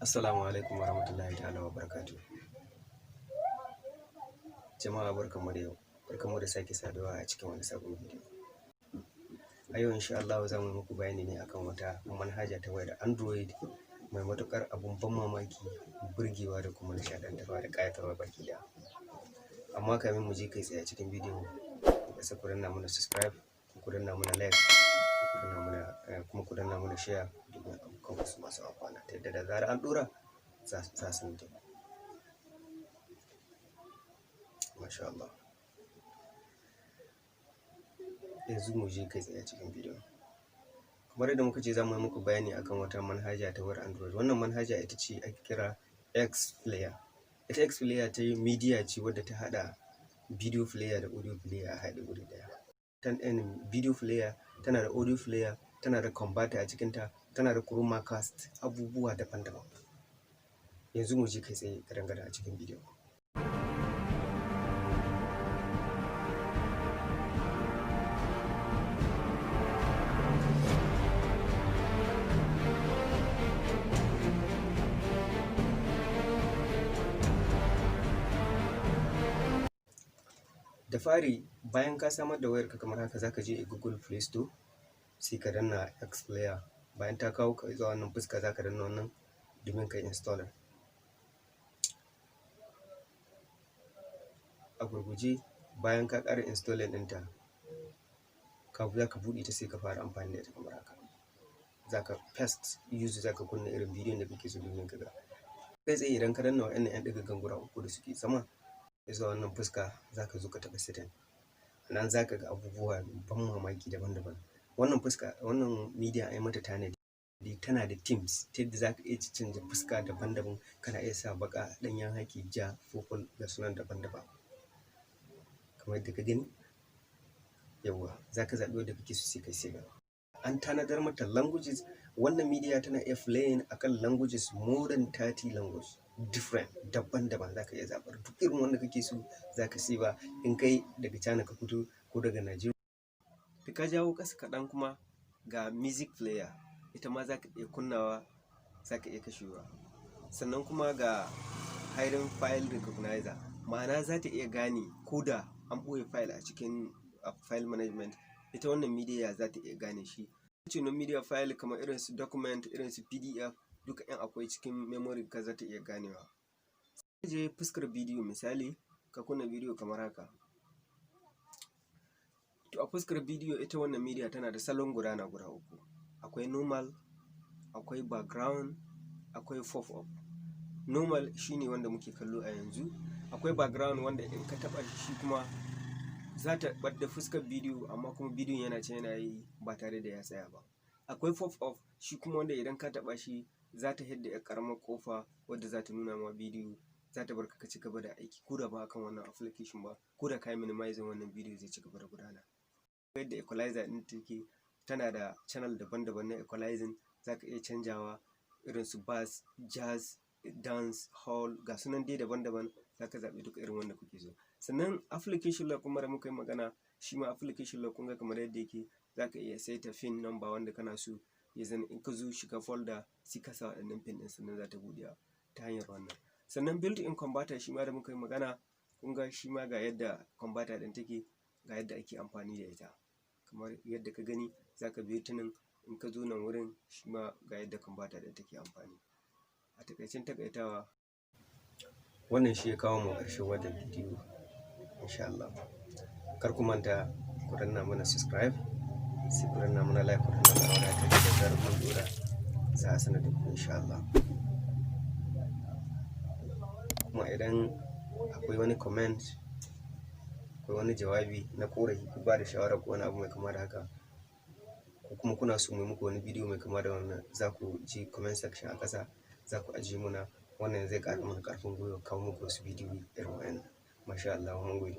Assalamu alaikum warahmatullahi ta'ala wa barakatuh. Jama'a barkanmu da yau, barkanmu da sake saduwa a cikin wani sabon bidiyo. A yau insha Allah za mu yi muku bayani ne akan wata manhaja ta wayar Android mai matuƙar abun ban mamaki, burgewa da kuma nishaɗantarwa da ƙayatarwa baki ɗaya. Amma kamin mu je kai tsaye a cikin bidiyon, sai ku danna mana subscribe, ku danna mana like, kuma ku danna mana share domin abokan wasu masu amfana ta yadda da zarar an ɗora za su mutu. Masha Allah. Yanzu mu je kai tsaye a cikin bidiyon. Kamar yadda muka ce za mu yi muku bayani akan wata manhaja ta wayar Android. Wannan manhaja ita ce ake kira X Player. Ita X Player ta yi media ce wadda ta haɗa video player da audio player a haɗe wuri ɗaya. Video player tana da audio player, tana da converter a cikinta, tana da chroma cast, abubuwa daban-daban. Yanzu mu je kai tsaye gadan-gadan a cikin bidiyon. Da fari bayan ka samar da wayarka kamar haka zaka je Google Play Store sai ka danna X Player. Bayan ta kawo ka zuwa wannan fuska zaka danna wannan domin ka install. A gurguje bayan ka ƙara installing ɗinta zaka buɗe ta sai ka fara amfani da ita kamar haka. Zaka first use zaka kunna irin bidiyon da kake so domin ka ga. Kai tsaye idan ka danna wa'annan 'yan ɗigan gura uku da suke sama zuwa wannan fuska zaka zo ka taɓa setting. Nan zaka ga abubuwa ban mamaki daban-daban. Wannan media ai mata tanadi, tana da themes ta yadda zaka iya canja fuska daban-daban. Kana iya sa baƙa, ɗanyen haki, ja, purple ga sunan daban-daban. Kamar yadda ka gani, yawwa zaka zaɓi wanda kake so sai kai save. An tanadar mata languages. Wannan media tana iya playing akan languages more than 30 languages different daban-daban. Zaka iya zaɓar duk irin wanda kake so zaka save. In kai daga China ka fito ko daga Nigeria, da ka jawo ƙasa kaɗan kuma ga music player, ita ma zaka iya kunnawa, zaka iya kashewa. Sannan kuma ga hidden file recognizer, ma'ana za ta iya gane ko da an ɓoye file a cikin file management, ita wannan media za ta iya gane shi. Cikin media file kamar irin su document, irin su PDF, duka in akwai cikin memory ka za ta iya ganewa. Sai je fuskar bidiyo, misali ka kunna bidiyo kamar haka. To a fuskar bidiyo ita wannan media tana da salon gudana guda uku. Akwai normal, akwai background, akwai pop-up. Normal shine wanda muke kallo a yanzu. Akwai background wanda in ka taɓa shi kuma za ta ɓadda fuskar bidiyo amma kuma bidiyon yana can yana yi ba tare da ya tsaya ba. Akwai pop-up shi kuma wanda idan ka taɓa shi za ta hidda 'yar ƙaramar ƙofa wadda za ta nuna ma bidiyo, za ta barka ka ci gaba da aiki ko da ba kan wannan application ba, ko da ka yi minimizing wannan bidiyo zai ci gaba da gudana. Yadda equalizer ɗin take, tana da channel daban-daban na equalizing. Za ka iya canjawa irin su bass, jazz, dance, hall, ga sunan dai daban-daban. Za ka zaɓi duka irin wanda kuke so. Sannan application lock kuma da muka yi magana, shi ma application lock kun ga kamar yadda yake, za ka iya saita pin number wanda kana so ya zama in ka zo shiga folder sai ka sa waɗannan pin ɗin sannan za ta buɗe ta hanyar wannan. Sannan built-in converter shi ma da muka yi magana, kun ga shi ma ga yadda converter ɗin take, ga yadda ake amfani da ita. Kamar yadda ka gani za ka biyo ta nan, in ka zo nan wurin shi ma ga yadda converter ɗin take amfani. A taƙaicen taƙaitawa, wannan shi ya kawo mu ƙarshen wannan bidiyo insha Allah. Kar ku manta ku danna mana subscribe, sai ku danna mana like, ku danna mana wadatar da zarar mun dora za a sanar da ku insha Allah. Kuma idan akwai wani comment, akwai wani jawabi na ƙorafi ku ba da shawara ko wani abu mai kama da haka, ko kuma kuna so mu yi muku wani bidiyo mai kama da wannan, za ku je comment section a ƙasa za ku ajiye muna. Wannan zai ƙara mana ƙarfin gwiwa kawo muku wasu bidiyoyi irin wa'annan. Masha Allah, mun gode.